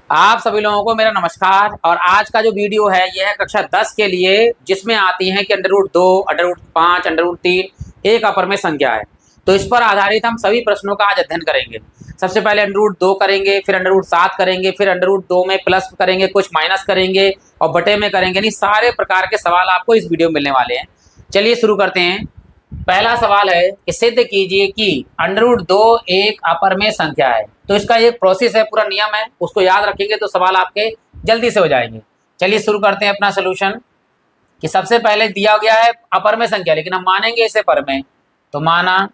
आप सभी लोगों को मेरा नमस्कार। और आज का जो वीडियो है यह है कक्षा 10 के लिए, जिसमें आती हैं कि √2, √5, √3 एक अपर में संख्या है। तो इस पर आधारित हम सभी प्रश्नों का आज अध्ययन करेंगे। सबसे पहले √2 करेंगे, फिर √7 करेंगे, फिर √2 में प्लस करेंगे, कुछ माइनस करेंगे और बटे में करेंगे। यानी सारे प्रकार के सवाल आपको इस वीडियो में मिलने वाले हैं। चलिए शुरू करते हैं। पहला सवाल है कि सिद्ध कीजिए कि √2 एक अपर में संख्या है। तो इसका एक प्रोसेस है, पूरा नियम है, उसको याद रखेंगे तो सवाल आपके जल्दी से हो जाएंगे। चलिए शुरू करते हैं अपना सोल्यूशन। कि सबसे पहले दिया गया है अपर में संख्या, लेकिन हम मानेंगे इसे पर में। तो माना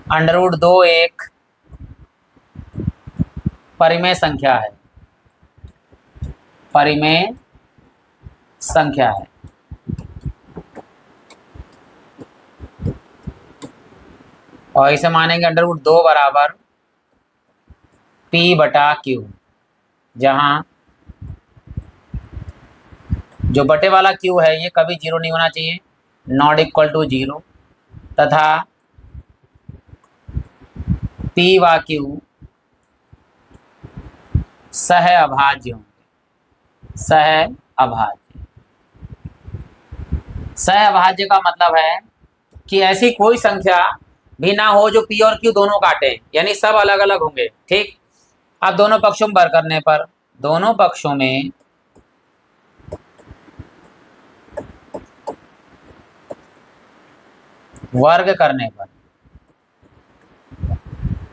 √2 एक परिमेय संख्या है, परिमेय संख्या है। और इसे मानेंगे √2 बराबर P/Q, जहां जो बटे वाला Q है ये कभी 0 नहीं होना चाहिए, नॉट इक्वल टू 0, तथा P व Q सह अभाज्य होंगे। सह अभाज्य, सह अभाज्य का मतलब है कि ऐसी कोई संख्या भी ना हो जो P और Q दोनों काटे, यानी सब अलग अलग होंगे। ठीक। अब दोनों पक्षों में वर्ग करने पर, दोनों पक्षों में वर्ग करने पर,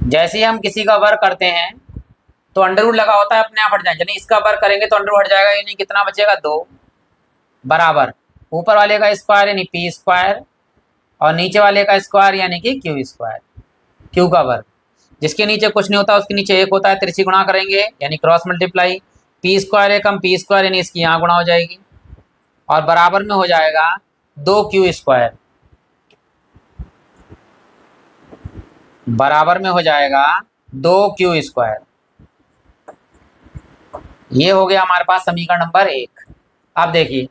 जैसे ही हम किसी का वर्ग करते हैं तो अंडर लगा होता है, अपने आप हट जाएगा। यानी इसका वर्ग करेंगे तो अंडर हट जाएगा, यानी कितना बचेगा 2 बराबर ऊपर वाले का स्क्वायर यानी P² और नीचे वाले का स्क्वायर यानी कि Q²। Q का वर्ग, जिसके नीचे कुछ नहीं होता उसके नीचे 1 होता है, तिरछी गुणा करेंगे यानी क्रॉस मल्टीप्लाई। P² एकम P² यानी इसकी यहाँ गुणा हो जाएगी और बराबर में हो जाएगा 2Q², बराबर में हो जाएगा 2Q²। ये हो गया हमारे पास समीकरण नंबर 1। अब देखिए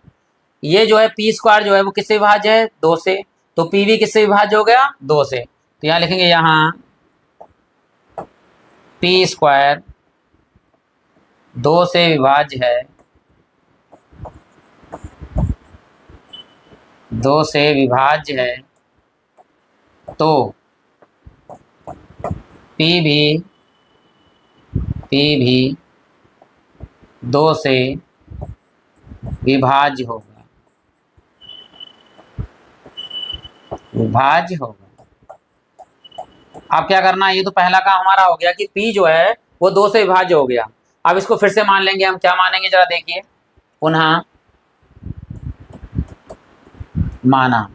ये जो है P² जो है वो किससे विभाज्य है, 2 से। तो P भी किससे विभाज्य हो गया, 2 से। तो यहाँ लिखेंगे, यहाँ P² 2 से विभाज्य है, 2 से विभाज्य है, तो P भी 2 से विभाज्य होगा, विभाज्य होगा। अब क्या करना है, ये तो पहला काम हमारा हो गया कि P जो है वो 2 से विभाज्य हो गया। अब इसको फिर से मान लेंगे हम। क्या मानेंगे जरा देखिए, पुनः माना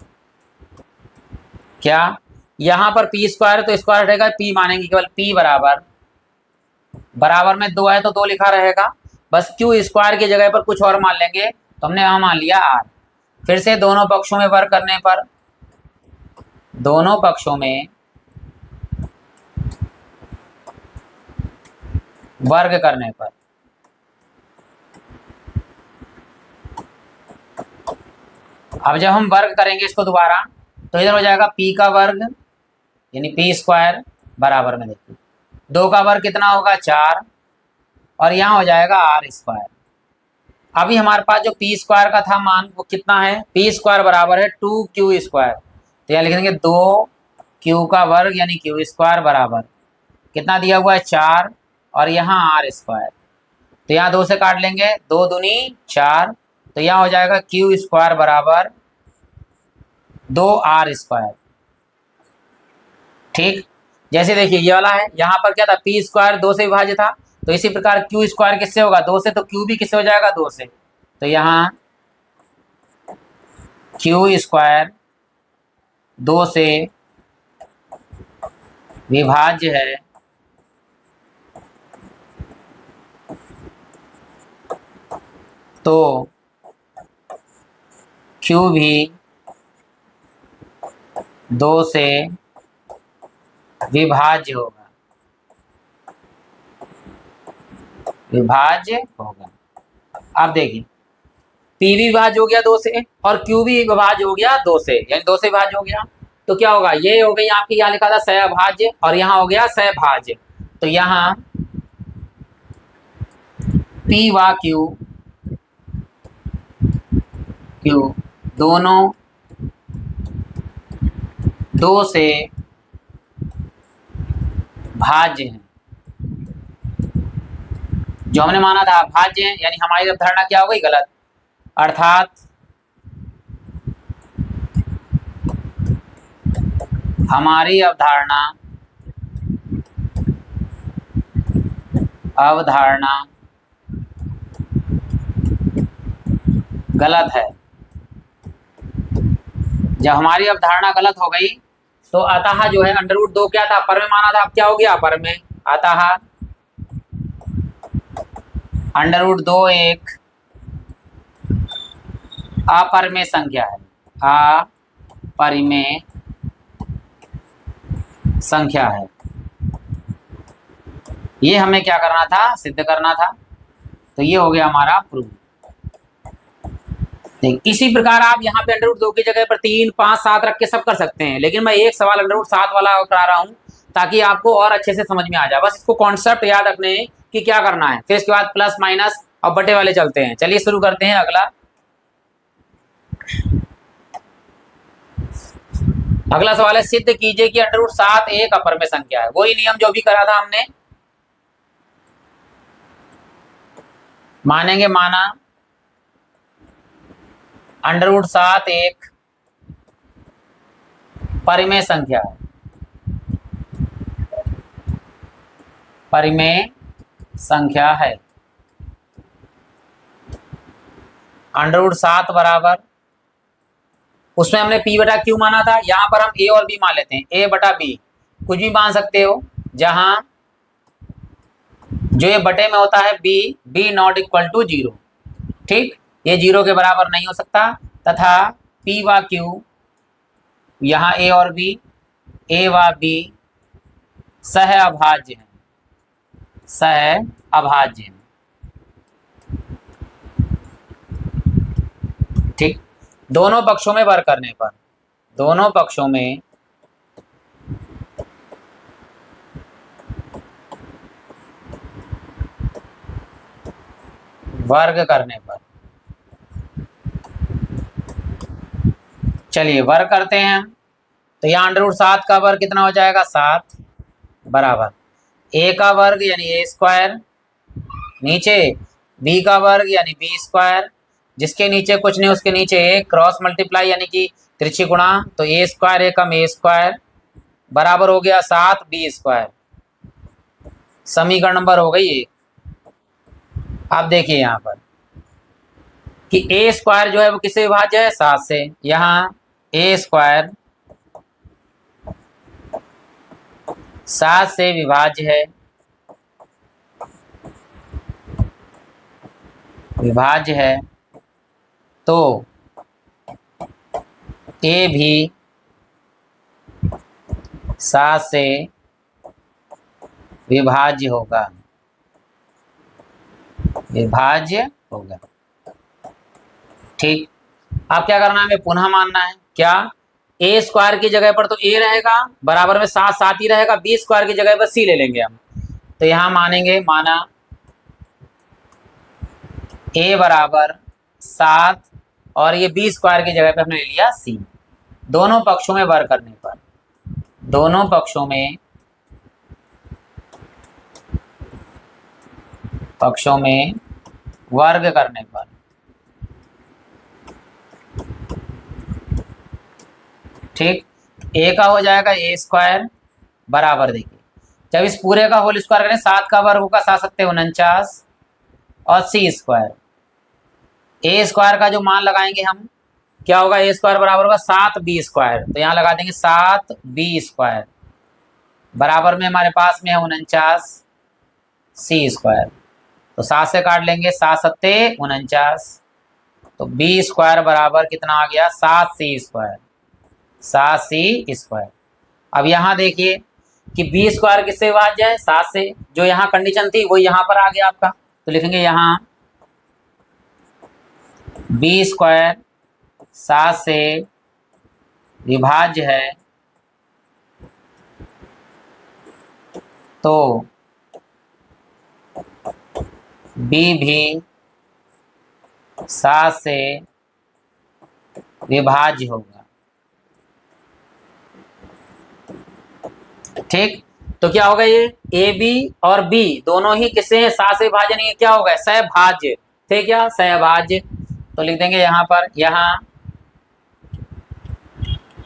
क्या, यहां पर P² तो स्क्वायर हटेगा, P मानेंगे केवल P बराबर में 2 है तो 2 लिखा रहेगा, बस Q² की जगह पर कुछ और मान लेंगे। तो हमने यहां मान लिया R। फिर से दोनों पक्षों में वर्ग करने पर, दोनों पक्षों में वर्ग करने पर अब जब हम वर्ग करेंगे इसको दोबारा तो इधर हो जाएगा P का वर्ग यानी P² बराबर में देखिए 2 का वर्ग कितना होगा 4 और यहाँ हो जाएगा R²। अभी हमारे पास जो P² का था मान वो कितना है, P² बराबर है 2Q²। तो यहाँ लिखेंगे 2Q का वर्ग यानी Q² बराबर कितना दिया हुआ है 4 और यहाँ R²। तो यहाँ 2 से काट लेंगे, 2 दूनी 4, तो यहाँ हो जाएगा Q² बराबर 2R²। ठीक। जैसे देखिए ये वाला है, यहाँ पर क्या था, P² 2 से विभाज्य था, तो इसी प्रकार Q² किससे होगा, 2 से, तो Q भी किससे हो जाएगा 2 से। तो यहाँ Q² 2 से विभाज्य है, तो Q भी 2 से विभाज्य होगा, विभाज्य होगा। अब देखिए P भी विभाज्य हो गया 2 से और Q भी विभाज्य हो गया 2 से, यानी 2 से विभाज्य हो गया। तो क्या होगा, ये हो गई आपकी, यहाँ लिखा था सहअभाज्य और यहाँ हो गया सहभाज्य। तो यहाँ P व Q दोनों 2 से भाज्य हैं। जो हमने माना था भाज्य हैं, यानी हमारी अवधारणा क्या हो गई? गलत। अर्थात हमारी अवधारणा गलत है। जब हमारी अवधारणा गलत हो गई तो अतः जो है √2 क्या था? अपर में माना था, अब क्या हो गया? अपर में। अतः √2 एक अपरिमेय संख्या है। अपरिमेय संख्या है। ये हमें क्या करना था? सिद्ध करना था। तो ये हो गया हमारा प्रूफ। इसी प्रकार आप यहाँ पे √2 की जगह पर 3, 5, 7 रख के सब कर सकते हैं, लेकिन मैं एक सवाल √7 वाला करा रहा हूँ ताकि आपको और अच्छे से समझ में आ जाए। बस इसको कॉन्सेप्ट याद रखने कि क्या करना है। फिर इसके बाद प्लस माइनस और बटे वाले चलते हैं। चलिए शुरू करते हैं। अगला सवाल है, सिद्ध कीजिए कि √7 एक अपरिमेय संख्या है। वही नियम जो भी करा था हमने। मानेंगे माना √7 एक परिमेय संख्या है। परिमेय संख्या है। √7 बराबर, उसमें हमने P बटा Q माना था, यहां पर हम A और B मान लेते हैं। A बटा B कुछ भी मान सकते हो, जहां जो ये बटे में होता है B नॉट इक्वल टू 0। ठीक, ये 0 के बराबर नहीं हो सकता। तथा P व Q, यहाँ A और B, A व B सह अभाज्य है। सह अभाज्य है। ठीक, दोनों पक्षों में वर्ग करने पर, दोनों पक्षों में वर्ग करने पर, चलिए वर्ग करते हैं हम। तो यहाँ √7 का वर्ग कितना हो जाएगा? 7 बराबर A का वर्ग यानी A स्क्वायर, नीचे B का वर्ग यानी B स्क्वायर, जिसके नीचे कुछ नहीं उसके नीचे A, क्रॉस मल्टीप्लाई यानी कि त्रिची गुणा, तो A square Ekam A square बराबर हो गया 7 B स्क्वायर। समीकरण नंबर हो गई 1। आप देखिए यहाँ पर कि A स्क्वायर जो है वो किससे विभाज्य है? 7 से। यहाँ A स्क्वायर 7 से विभाज्य है। विभाज्य है तो A भी 7 से विभाज्य होगा। विभाज्य होगा। ठीक, अब क्या करना है? हमें पुनः मानना है क्या? A स्क्वायर की जगह पर तो A रहेगा, बराबर में 7 7 ही रहेगा। B स्क्वायर की जगह पर C ले लेंगे हम। तो यहां मानेंगे माना A बराबर 7 और ये B स्क्वायर की जगह पे हमने ले लिया C। दोनों पक्षों में वर्ग करने पर, दोनों पक्षों में वर्ग करने पर ठीक, A का हो जाएगा A स्क्वायर बराबर, देखिए जब इस पूरे का होल स्क्वायर करें 7 का वर्ग होगा 7 सत्ते 49 और C स्क्वायर। A स्क्वायर का जो मान लगाएंगे हम, क्या होगा? A स्क्वायर बराबर होगा 7 B स्क्वायर। तो यहाँ लगा देंगे 7 B स्क्वायर बराबर में हमारे पास में है 49 C स्क्वायर। तो 7 से काट लेंगे, 7 सत्ते 49, तो B स्क्वायर बराबर कितना आ गया? 7 C स्क्वायर। 7 C square. अब यहाँ देखिए कि B स्क्वायर किससे विभाज्य है? 7 से। जो यहाँ कंडीशन थी वो यहाँ पर आ गया आपका। तो लिखेंगे यहाँ B स्क्वायर 7 से विभाज्य है तो बी भी 7 से विभाज्य होगा। ठीक, तो क्या होगा, ये ए बी और बी दोनों ही किससे हैं, 7 से विभाजन, ये क्या होगा, सहभाज्य थे, क्या सहभाज्य। तो लिख देंगे यहां पर, यहां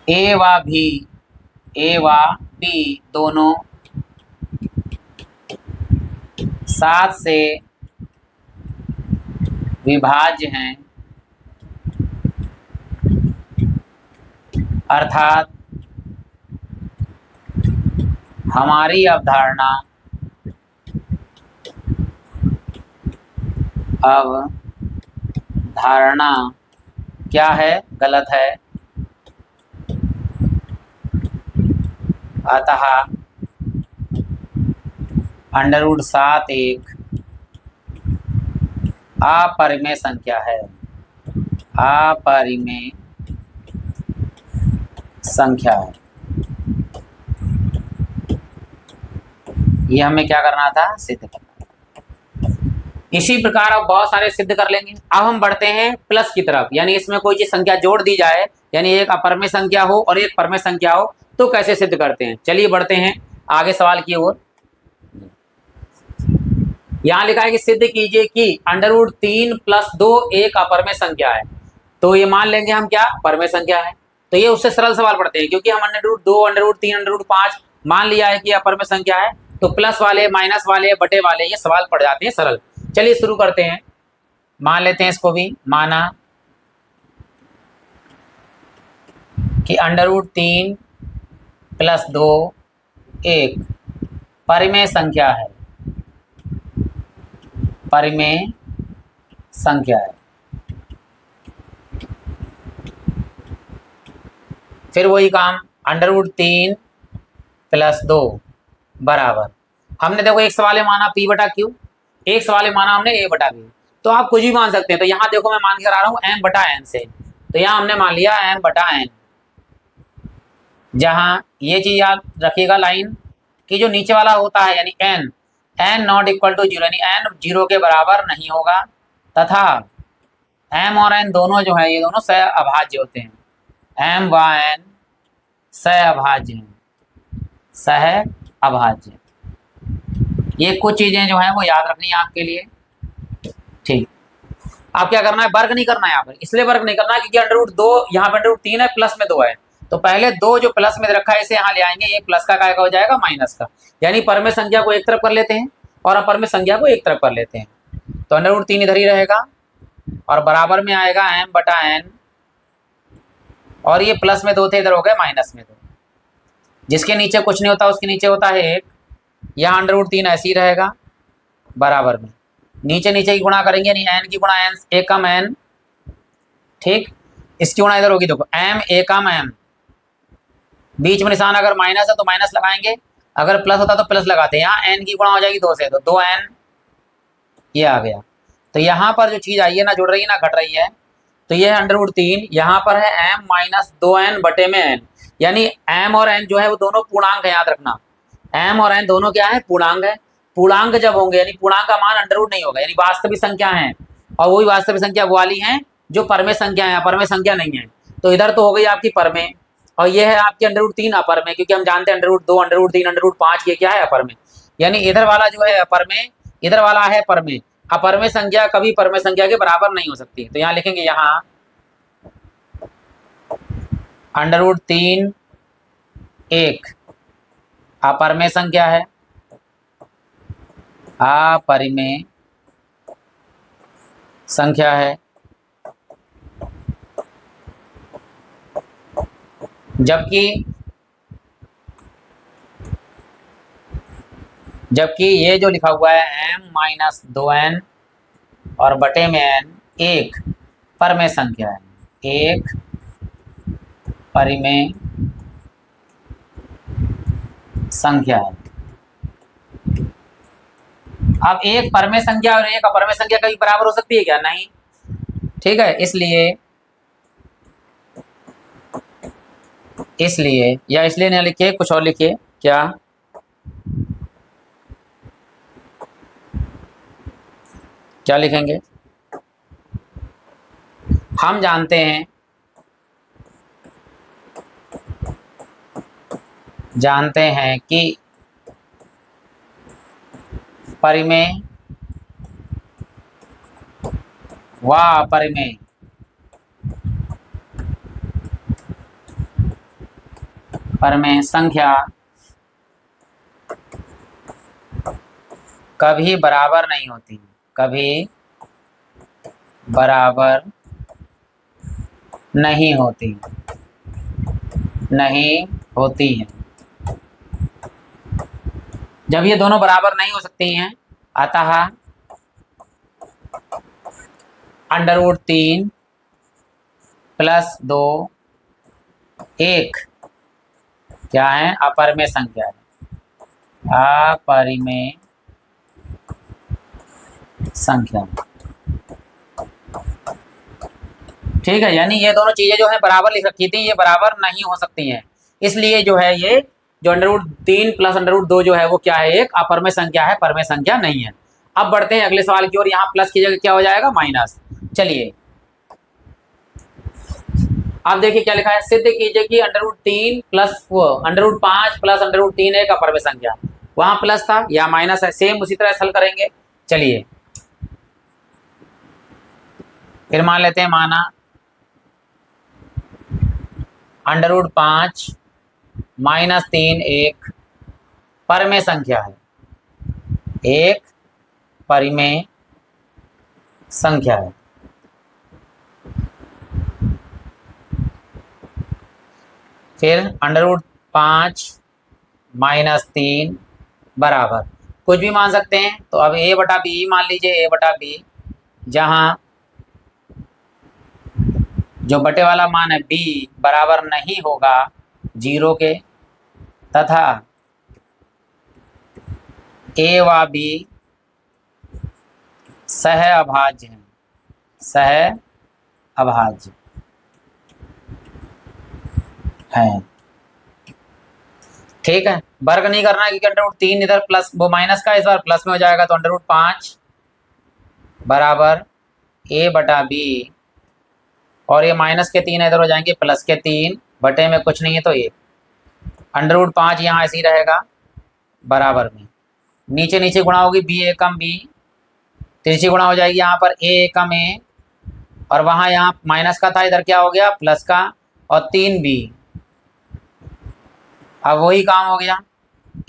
ए व बी दोनों 7 से विभाज्य हैं, अर्थात हमारी अवधारणा क्या है, गलत है। अतः √7 एक अपरिमेय संख्या है, अपरिमेय संख्या है। ये हमें क्या करना था, सिद्ध करना। इसी प्रकार अब बहुत सारे सिद्ध कर लेंगे। अब हम बढ़ते हैं प्लस की तरफ, यानी इसमें कोई चीज संख्या जोड़ दी जाए, यानी एक अपरिमेय संख्या हो और एक परिमेय संख्या हो, तो कैसे सिद्ध करते हैं। चलिए बढ़ते हैं आगे सवाल की ओर। यहां लिखा है कि सिद्ध कीजिए कि √3 + 2 एक अपरिमेय संख्या है। तो ये मान लेंगे हम क्या, परिमेय संख्या है। तो ये उससे सरल सवाल पढ़ते हैं, क्योंकि हम √2 √3 √5 मान लिया है कि अपरिमेय संख्या है, तो प्लस वाले, माइनस वाले, बटे वाले ये सवाल पड़ जाते हैं सरल। चलिए शुरू करते हैं, मान लेते हैं इसको भी। माना कि √3 + 2 एक परिमेय संख्या है, परिमेय संख्या है। फिर वही काम, √3 + 2 बराबर, हमने देखो एक सवाल में माना P/Q, एक सवाल में माना हमने A/B। तो आप कुछ भी मान सकते हैं। तो यहाँ देखो मैं मान के आ रहा हूँ M/N से, तो यहाँ हमने मान लिया M/N। जहाँ ये चीज याद रखिएगा लाइन कि जो नीचे वाला होता है यानी n ≠ 0, यानी n 0 के बराबर नहीं होगा, तथा m और n दोनों जो है ये दोनों सहअभाज्य होते हैं। m व n सहअभाज्य हैं, सहअभाज्य। ये कुछ चीजें जो है वो याद रखनी है आपके लिए। ठीक, आप क्या करना है, वर्ग नहीं करना है यहाँ पर, इसलिए वर्ग नहीं करना है क्योंकि √2 यहाँ पर √3 है, प्लस में 2 है, तो पहले 2 जो प्लस में रखा है इसे यहाँ ले आएंगे, ये प्लस का काय का हो जाएगा, माइनस का। यानी परिमेय संख्या को एक तरफ कर लेते हैं और अपरिमेय संख्या को एक तरफ कर लेते हैं। तो √3 इधर ही रहेगा और बराबर में आएगा M/N, और ये प्लस में 2 थे, इधर हो गए माइनस में 2। जिसके नीचे कुछ नहीं होता उसके नीचे होता है 1, यहाँ √3 ऐसे ही रहेगा बराबर में, नीचे नीचे की गुणा करेंगे, यानी n की गुणा n, एकम n। ठीक, इसकी गुणा इधर होगी, देखो m एकम m, बीच में निशान अगर माइनस है तो माइनस लगाएंगे, अगर प्लस होता तो प्लस लगाते हैं। यहाँ n की गुणा हो जाएगी 2 से, तो 2n ये आ गया। तो यहाँ पर जो चीज आई है ना जुड़ रही है ना घट रही है, तो ये है √3, यहाँ पर है m - 2n बटे में n, यानी m और n जो है वो दोनों पूर्णांक है, याद रखना m और n दोनों क्या है, पूर्णांक है। पूर्णांक जब होंगे यानी पूर्णांक का मान √ नहीं होगा, यानी वास्तविक संख्या है, और वही वास्तविक संख्या वो वाली है जो परमेय संख्या है, अपरमेय संख्या नहीं है। तो इधर तो हो गई आपकी परमेय, और ये है आपकी √3 अपरमेय, क्योंकि हम जानते हैं √2 √3 √5 ये क्या है, अपरमेय। यानी इधर वाला जो है अपरमेय, इधर वाला है परमेय। अपरमेय संख्या कभी परमेय संख्या के बराबर नहीं हो सकती। तो यहाँ लिखेंगे, यहाँ √3 एक अपरमेय संख्या है, अपरिमेय संख्या है, जबकि ये जो लिखा हुआ है m - 2n और बटे में n एक परिमेय संख्या है, एक परिमेय संख्या है। अब एक परिमेय संख्या और एक अपरिमेय संख्या कभी बराबर हो सकती है क्या, नहीं। ठीक है, इसलिए नहीं लिखिए, कुछ और लिखिए, क्या क्या लिखेंगे? हम जानते हैं कि परिमेय व अपरिमेय संख्या कभी बराबर नहीं होती, कभी बराबर नहीं होती हैं। जब ये दोनों बराबर नहीं हो सकती हैं, अतः √3 + 2 1 क्या है? अपरिमेय संख्या है, अपरिमेय संख्या। ठीक है, यानी ये दोनों चीजें जो है बराबर लिख रखी थी, ये बराबर नहीं हो सकती हैं, इसलिए जो है ये जो √3 + √2 जो है वो क्या है? एक अपरिमेय संख्या है, परिमेय संख्या नहीं है। अब बढ़ते हैं अगले सवाल की ओर। यहाँ प्लस की जगह क्या हो जाएगा? माइनस। चलिए आप देखिए क्या लिखा है, सिद्ध कीजिए कि √3 + √5 + √3 एक अपरिमेय संख्या। वहां प्लस था, या माइनस है, सेम उसी तरह हल करेंगे। चलिए फिर मान लेते हैं, माना √5 - 3 एक परिमेय संख्या है, एक परिमेय संख्या है। फिर √5 - 3 बराबर कुछ भी मान सकते हैं, तो अब a/b मान लीजिए, a/b, जहां जो बटे वाला मान है b बराबर नहीं होगा 0 के, तथा a व b सह अभाज्य हैं, सह अभाज्य है। ठीक है, वर्ग नहीं करना है क्योंकि √3 इधर प्लस, वो माइनस का इस बार प्लस में हो जाएगा, तो √5 बराबर a/b, और ये माइनस के 3 इधर हो जाएंगे प्लस के 3, बटे में कुछ नहीं है तो ये √5 यहाँ ऐसे ही रहेगा बराबर में, नीचे नीचे गुणा होगी, b एकम b, तिरछी गुणा हो जाएगी यहाँ पर a एकम a, और वहाँ यहाँ माइनस का था, इधर क्या हो गया? प्लस का, और 3b। अब वही काम हो गया,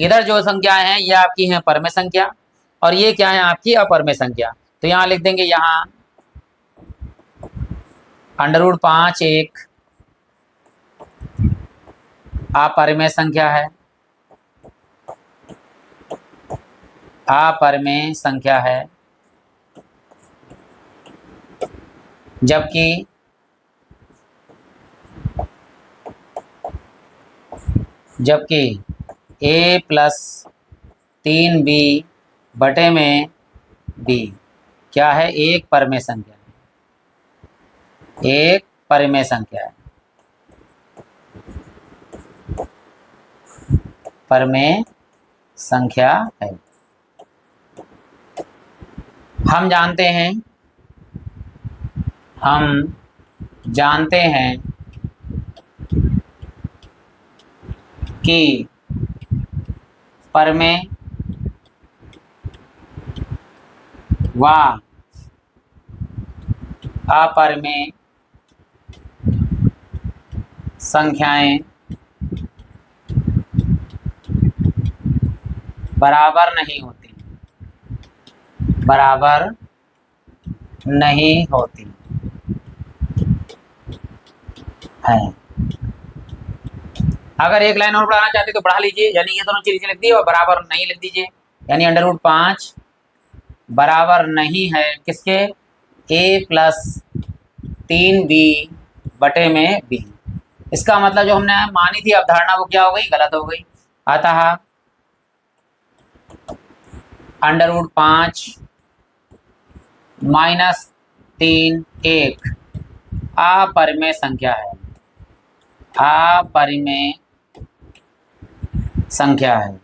इधर जो संख्या है ये आपकी है परिमेय संख्या, और ये क्या है? आपकी अपरिमेय संख्या। तो यहाँ लिख देंगे, यहाँ √5 एक अपरिमेय संख्या है, अपरिमेय संख्या है, जबकि a + 3b बटे में b क्या है? एक परिमेय संख्या है, एक परिमेय संख्या है, परिमेय संख्या है। हम जानते हैं कि परिमेय व अपरिमेय संख्याएं बराबर नहीं होती, बराबर नहीं होती है। अगर एक लाइन और बढ़ाना चाहते तो बढ़ा लीजिए, यानी ये दोनों चीजें लिख दी और बराबर नहीं लिख दीजिए, यानी √5 बराबर नहीं है किसके? a + 3b बटे में b। इसका मतलब जो हमने मानी थी अवधारणा वो क्या हो गई? गलत हो गई। अतः √5 - 3 एक अपरिमेय संख्या है, अपरिमेय संख्या है।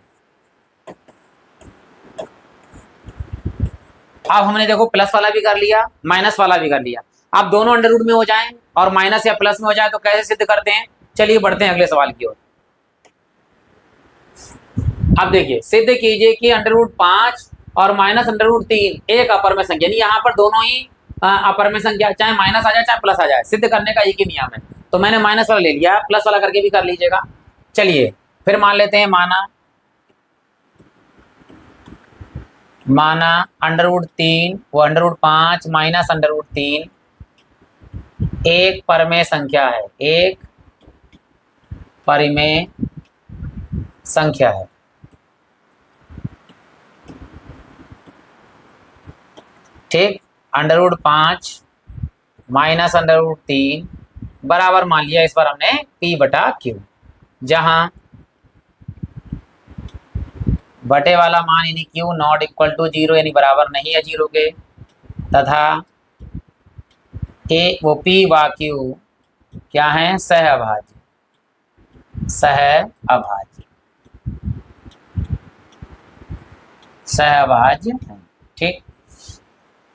अब हमने देखो प्लस वाला भी कर लिया, माइनस वाला भी कर लिया। अब दोनों अंडर रूट में हो जाएं और माइनस या प्लस में हो जाए तो कैसे सिद्ध करते हैं? चलिए बढ़ते हैं अगले सवाल की ओर। अब देखिए सिद्ध कीजिए कि अंडर रूट 5 और माइनस अंडर रूट 3 एक अपर में संख्या, यानी यहाँ पर दोनों ही अपर में संख्या, चाहे माइनस आ जाए चाहे प्लस आ जाए, सिद्ध करने का एक ही नियम है। तो मैंने माइनस वाला ले लिया, प्लस वाला करके भी कर लीजिएगा। चलिए फिर मान लेते हैं, माना अंडर रूट 3 वो under root 5 minus under root 3 एक परमेय संख्या है, एक परिमेय संख्या है। ठीक, under root 5 minus under root 3 बराबर मान लिया इस बार हमने P बटा Q, जहां बटे वाला मान यानी Q नॉट इक्वल टू 0 यानी बराबर नहीं है 0 के, तथा वो P व Q क्या है? सहअभाज्य, सहअभाज्य, सहअभाज्य। ठीक,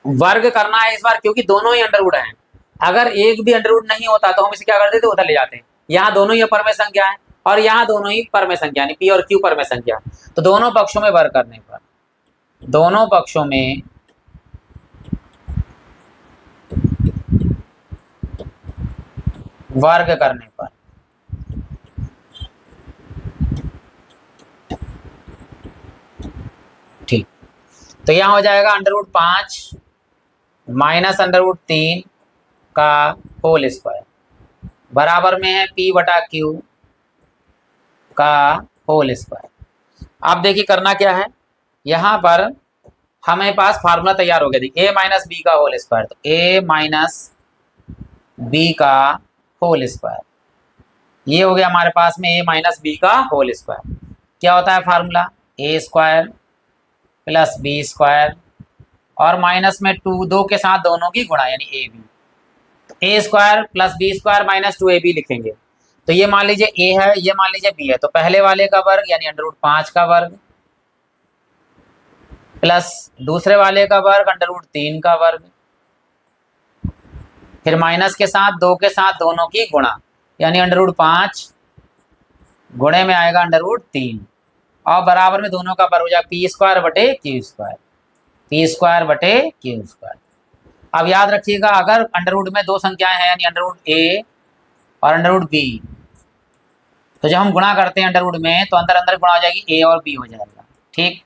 वर्ग करना है इस बार क्योंकि दोनों ही अंडरवुड हैं। अगर एक भी अंडरवुड नहीं होता तो हम इसे क्या करते थे? उधर ले जाते हैं। यहाँ दोनों ही परमेय संख्या है और यहाँ दोनों ही परमेय संख्या यानी P और Q परमेय संख्या, तो दोनों पक्षों में वर्ग करने पर, दोनों पक्षों में वर्ग करने पर ठीक, तो यहाँ हो जाएगा under root 5 minus under root 3 का होल स्क्वायर बराबर में है P बटा Q का होल स्क्वायर। अब देखिए करना क्या है, यहाँ पर हमें पास फार्मूला तैयार हो गया। देखिए a माइनस बी का होल स्क्वायर, तो a माइनस बी का होल स्क्वायर, ये हो गया हमारे पास में a माइनस बी का होल स्क्वायर। क्या होता है formula? a square plus B square और माइनस में 2, 2 के साथ दोनों की गुणा यानी ए बी, तो a square plus B square minus 2ab लिखेंगे। तो ये मान लीजिए a है, ये मान लीजिए b है, तो पहले वाले का वर्ग यानी अंडर रूट 5 का वर्ग प्लस दूसरे वाले का वर्ग अंडर रूट 3 का वर्ग, फिर माइनस के साथ 2 के साथ दोनों की गुणा यानी अंडर रूट 5 गुणे में आएगा अंडर रूट 3 और बराबर में दोनों का वर्ग हो जाएगा पी स्क्वायर बटे क्यू स्क्वायर, पी स्क्वायर बटे क्यू स्क्वायर। अब याद रखिएगा अगर अंडर रूट में दो संख्याएं हैं यानी अंडर रूट ए और अंडर रूट बी, तो जब हम गुणा करते हैं अंडर रूट में तो अंदर अंदर गुणा हो जाएगी ए और बी हो जाएगा। ठीक,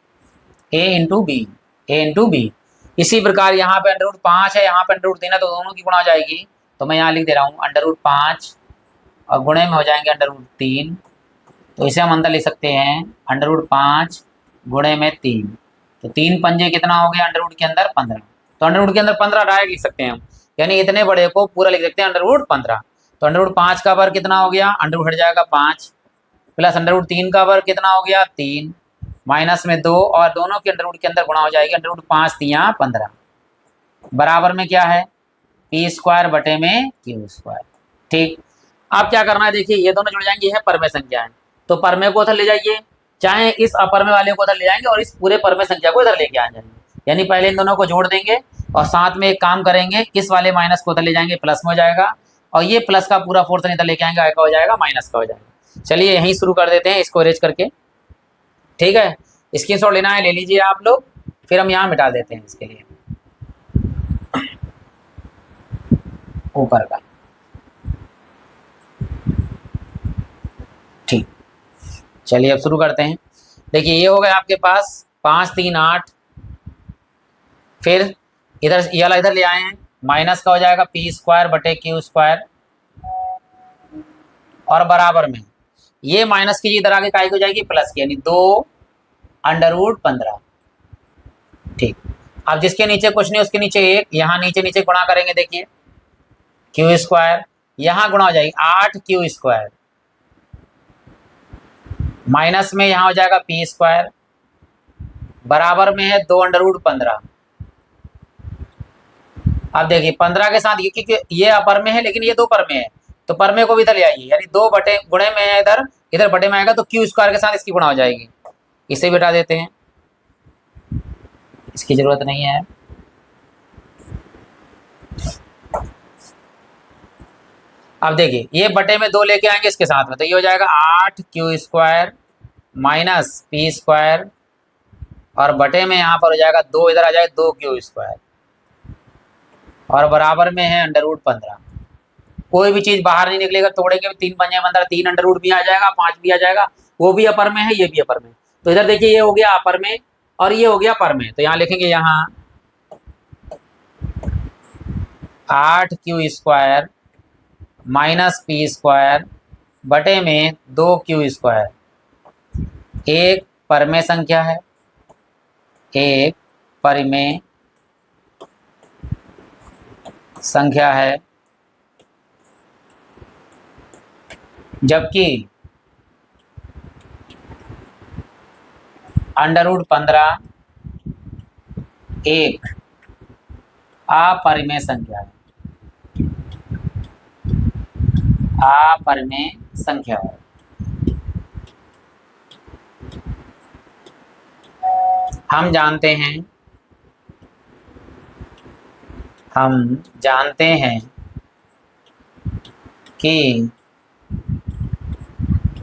ए इंटू बी, ए इंटू बी। इसी प्रकार यहाँ पे अंडर रूट 5 है, यहाँ पे अंडर रूट 3 है, तो दोनों की गुणा हो जाएगी। तो मैं यहाँ लिख दे रहा हूँ अंडर रूट 5 और गुणे में हो जाएंगे अंडर रूट 3, तो इसे हम अंदर लिख सकते हैं अंडर रूट 5 गुणे में 3, तो 3 पंजे कितना हो गया अंडर रूट के अंदर 15, तो अंडर रूट के अंदर 15 डायरेक्ट लिख सकते हैं हम, यानी इतने बड़े को पूरा लिख सकते हैं अंडर रूट 15। तो अंडर रूट 5 का वर्ग कितना हो गया? अंडर रूट हट जाएगा 5 प्लस अंडर रूट 3 का वर्ग कितना हो गया? 3 माइनस में 2 और दोनों के अंडर रूट के अंदर गुणा हो जाएगी अंडर रूट 5 3 15 बराबर में क्या है? पी स्क्वायर बटे में क्यू स्क्वायर। ठीक, अब क्या करना है देखिए ये दोनों जुड़ जाएंगे, यह परमेय संख्या है, तो परमेय को उधर ले जाइए, चाहे इस अपरमेय वाले को उधर ले जाएंगे और इस पूरे परमेय संख्या को इधर लेके आ जाएंगे, यानी पहले इन दोनों को जोड़ देंगे और साथ में एक काम करेंगे, इस वाले माइनस को उधर ले जाएंगे प्लस में हो जाएगा और ये प्लस का पूरा फोर्थ इधर लेके आएंगे का हो जाएगा माइनस का हो जाएगा। चलिए यहीं शुरू कर देते हैं इसको अरेंज करके। ठीक है, स्क्रीनशॉट लेना है ले लीजिए आप लोग, फिर हम यहाँ मिटा देते हैं इसके लिए ऊपर का। ठीक, चलिए अब शुरू करते हैं। देखिए ये हो गया आपके पास 5 3 8, फिर इधर ये वाला इधर ले आए हैं, माइनस का हो जाएगा पी स्क्वायर बटे क्यू स्क्वायर और बराबर में ये माइनस की इधर आगे काय हो जाएगी प्लस की, यानी 2 अंडर रूट 15। ठीक, अब जिसके नीचे कुछ नहीं उसके नीचे 1, यहाँ नीचे नीचे गुणा करेंगे, देखिए क्यू स्क्वायर यहाँ गुणा हो जाएगी 8 क्यू स्क्वायर माइनस में यहाँ हो जाएगा पी स्क्वायर बराबर में है 2 अंडर रूट 15। अब देखिए 15 के साथ क्योंकि ये अपर में है लेकिन ये दो पर में है, तो पर में को भी इधर ले आइए, यानी 2 बटे गुणे में है इधर, इधर बटे में आएगा तो क्यू स्क्वायर के साथ इसकी गुणा हो जाएगी, इसे भी हटा देते हैं, इसकी जरूरत नहीं है। अब देखिए ये बटे में 2 लेके आएंगे इसके साथ में, तो ये हो जाएगा 8q² माइनस p² और बटे में यहाँ पर हो जाएगा 2, इधर आ जाएगा 2q² और बराबर में है √15। कोई भी चीज बाहर नहीं निकलेगा, तोड़ेंगे 3 बन जाए 15, 3 अंडर रूट भी आ जाएगा, 5 भी आ जाएगा, वो भी अपर में है, ये भी अपर में। तो इधर देखिए ये हो गया अपर में और ये हो गया पर में, तो यहाँ लिखेंगे यहाँ 8q² माइनस p² बटे में 2q²। एक परमेय संख्या है, एक परिमेय संख्या है, जबकि √15 एक अपरिमेय संख्या है, अपरिमेय संख्या है। हम जानते हैं कि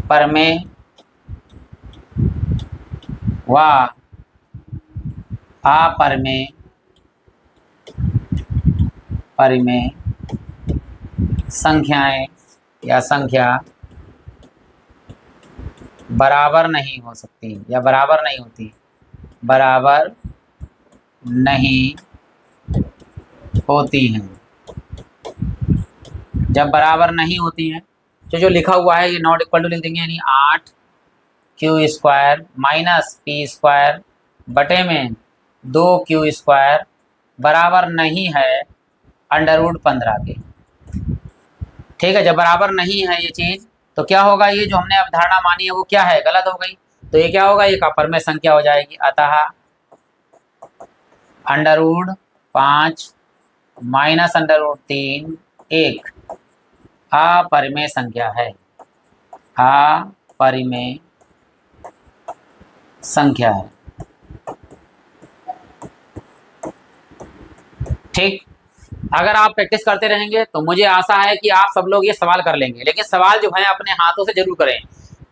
परमेय व अपरिमेय परिमेय संख्याएं या संख्या बराबर नहीं हो सकती या बराबर नहीं होती, बराबर नहीं होती हैं। जब बराबर नहीं होती हैं तो जो लिखा हुआ है ये नॉट इक्वल टू लिख देंगे, यानी 8q² माइनस p² बटे में 2q² बराबर नहीं है √15 के। ठीक है, जब बराबर नहीं है ये चीज तो क्या होगा, ये जो हमने अवधारणा मानी है वो क्या है, गलत हो गई। तो ये क्या होगा, एक अपरमेय संख्या हो जाएगी। अतः √5 माइनस √3 एक अपरिमेय संख्या है, अपरिमेय संख्या है। ठीक, अगर आप प्रैक्टिस करते रहेंगे तो मुझे आशा है कि आप सब लोग ये सवाल कर लेंगे, लेकिन सवाल जो है अपने हाथों से जरूर करें।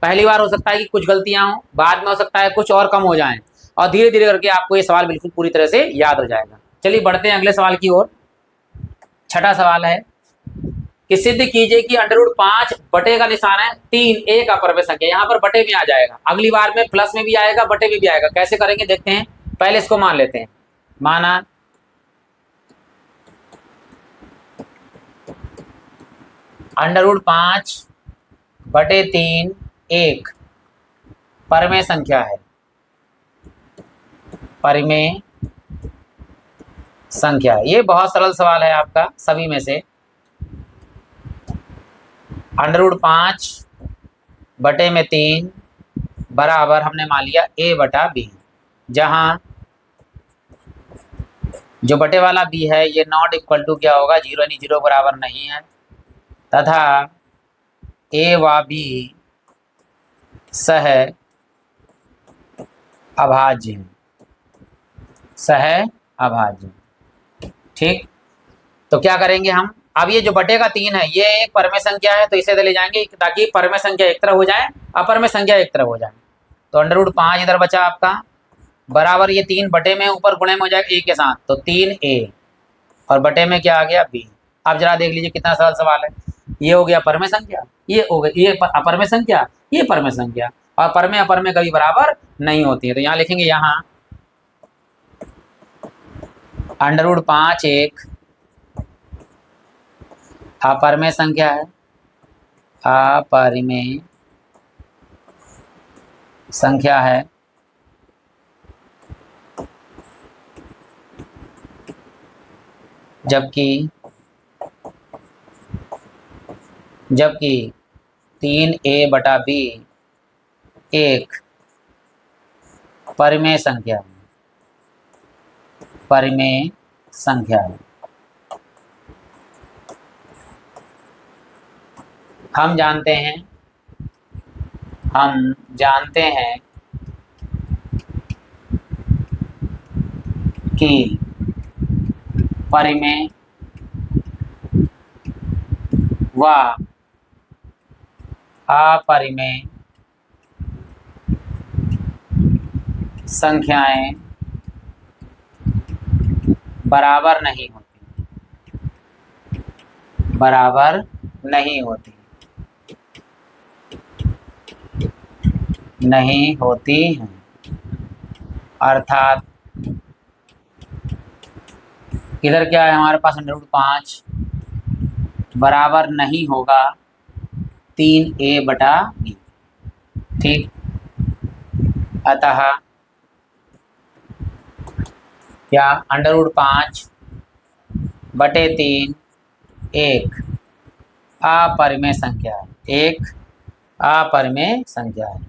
पहली बार हो सकता है कि कुछ गलतियां हो, बाद में हो सकता है कुछ और कम हो जाएं, और धीरे धीरे करके आपको ये सवाल बिल्कुल पूरी तरह से याद हो जाएगा। चलिए बढ़ते हैं अगले सवाल की ओर। छठा सवाल है कि सिद्ध कीजिए कि √5 बटे का निशान है 3 एक अपरमेय संख्या। यहाँ पर बटे में आ जाएगा, अगली बार में प्लस में भी आएगा, बटे में भी आएगा। कैसे करेंगे देखते हैं, पहले इसको मान लेते हैं। माना √5 बटे 3 एक परमेय संख्या है, परिमेय संख्या। ये बहुत सरल सवाल है आपका सभी में से। √5 बटे में 3 बराबर हमने मान लिया a बटा b, जहां जो बटे वाला b है ये नॉट इक्वल टू क्या होगा, 0 यानी 0 बराबर नहीं है, तथा a व b सह अभाज्य हैं, सह अभाज्य। ठीक, तो क्या करेंगे हम, अब ये जो बटे का 3 है ये एक परमेय संख्या है, तो इसे ले जाएंगे ताकि परमेय संख्या एक तरफ हो जाए, अपरमेय संख्या एक तरफ हो जाए। तो √5 इधर बचा आपका, बराबर ये 3 बटे में ऊपर गुणे में हो जाएगा a के साथ, तो 3a और बटे में क्या आ गया b। अब जरा देख लीजिए कितना सरल सवाल है। ये हो गया परमेय संख्या, ये हो गई ये अपरमेय संख्या, ये परमेय संख्या, और परमेय अपरमेय कभी बराबर नहीं होती है। तो यहाँ लिखेंगे यहाँ √5 एक अपरमेय संख्या है, अपरिमेय संख्या है, जबकि 3a बटा b एक परिमेय संख्या है, परिमेय संख्या है। हम जानते हैं कि परिमेय व अपरिमेय संख्याएं बराबर नहीं होती, बराबर नहीं होती, नहीं होती हैं। अर्थात इधर क्या है हमारे पास √5 बराबर नहीं होगा 3a/b। ठीक, अतः क्या √5/3 एक अपरिमेय संख्या है, एक अपरिमेय संख्या है।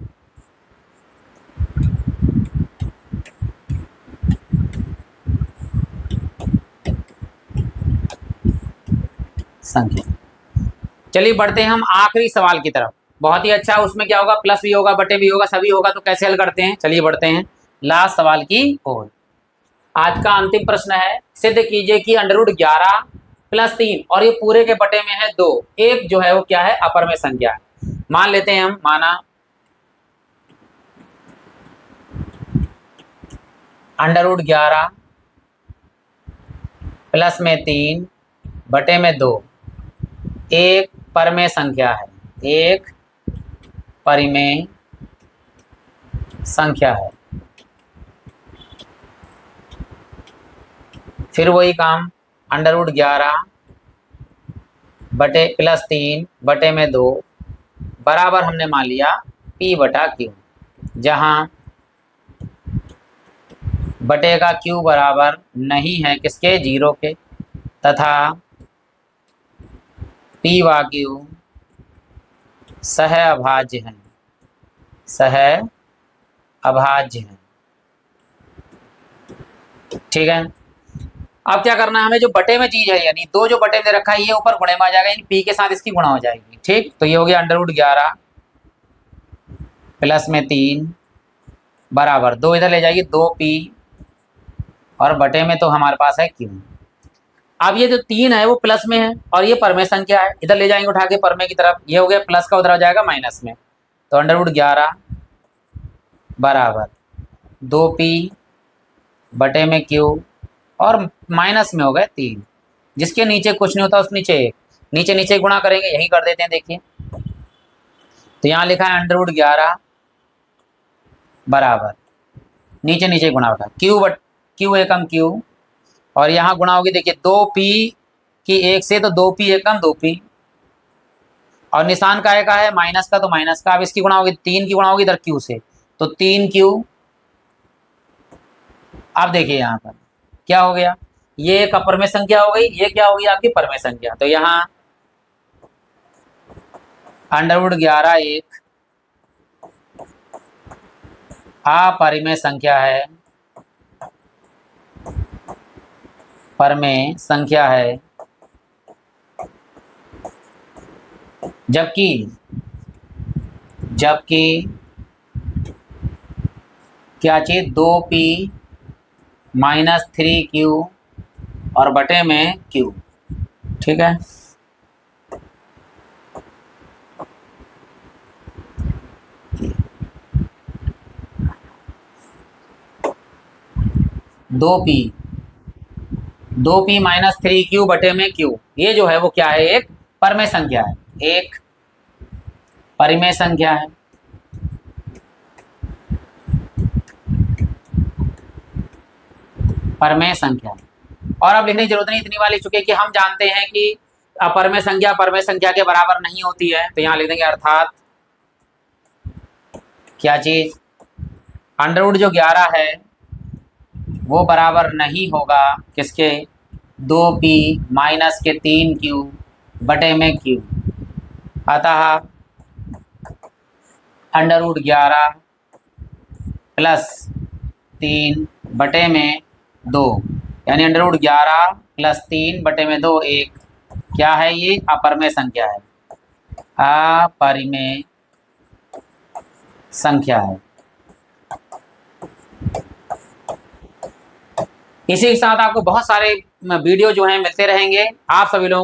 संख्या। चलिए बढ़ते हैं हम आखिरी सवाल की तरफ। बहुत ही अच्छा, उसमें क्या होगा, प्लस भी होगा, बटे भी होगा, सभी होगा, तो कैसे हल करते हैं। चलिए बढ़ते हैं लास्ट सवाल की ओर। आज का अंतिम प्रश्न है, सिद्ध कीजिए कि √11 + 3 और ये पूरे के बटे में है 2, एक जो है वो क्या है, अपरिमेय संख्या है। मान लेते हैं हम, माना √11 प्लस में 3 बटे में 2 एक परिमेय संख्या है, एक परिमेय संख्या है। फिर वही काम, √11 बटे प्लस 3 बटे में 2 बराबर हमने मान लिया p/q, जहां बटे का q बराबर नहीं है किसके, 0 के, तथा p व q सह अभाज्य हैं, सह अभाज्य हैं। ठीक है, अब क्या करना है हमें, जो बटे में चीज है यानी 2 जो बटे में रखा है ये ऊपर गुणे में आ जाएगा, यानी p के साथ इसकी गुणा हो जाएगी। ठीक, तो ये हो गया √11 प्लस में 3 बराबर 2, इधर ले जाएगी 2p और बटे में तो हमारे पास है q। अब ये जो 3 है वो प्लस में है और ये परिमेय संख्या है, इधर ले जाएंगे उठा के परिमेय की तरफ, ये हो गया प्लस का, उधर आ जाएगा माइनस में, तो √11 बराबर 2p बटे में q और माइनस में हो गए 3, जिसके नीचे कुछ नहीं होता उसके नीचे 1, नीचे नीचे गुणा करेंगे, यही कर देते हैं। देखिए तो यहाँ लिखा है √11 बराबर नीचे नीचे गुणा होता है q एकम q और यहाँ गुणा होगी, देखिए 2p की 1 से, तो 2p एकम 2p और निशान का है माइनस का, तो माइनस का। अब इसकी गुणा होगी 3 की गुणा होगी इधर q से, तो 3q। अब देखिए यहाँ पर क्या हो गया, ये एक अपरिमेय संख्या हो गई, ये क्या होगी आपकी परिमेय संख्या। तो यहाँ √11 एक अपरिमेय संख्या है, परिमेय संख्या है, जबकि क्या चीज 2p - 3q और बटे में q। ठीक है, दो पी - 3q बटे में q, ये जो है वो क्या है, एक परिमेय संख्या है, एक परिमेय संख्या है। परिमेय संख्या, और अब लिखने की जरूरत नहीं, इतनी बार लिख चुके कि हम जानते हैं कि अपरिमेय संख्या परिमेय संख्या के बराबर नहीं होती है, तो यहाँ लिख देंगे अर्थात क्या चीज, √11 है वो बराबर नहीं होगा किसके, 2p - 3q बटे में q। अतः √11 + 3 बटे में 2 यानी √11 + 3 बटे में 2 एक क्या है, ये अपरिमेय संख्या है, अपरिमेय संख्या है। इसी के साथ आपको बहुत सारे वीडियो जो हैं मिलते रहेंगे। आप सभी लोगों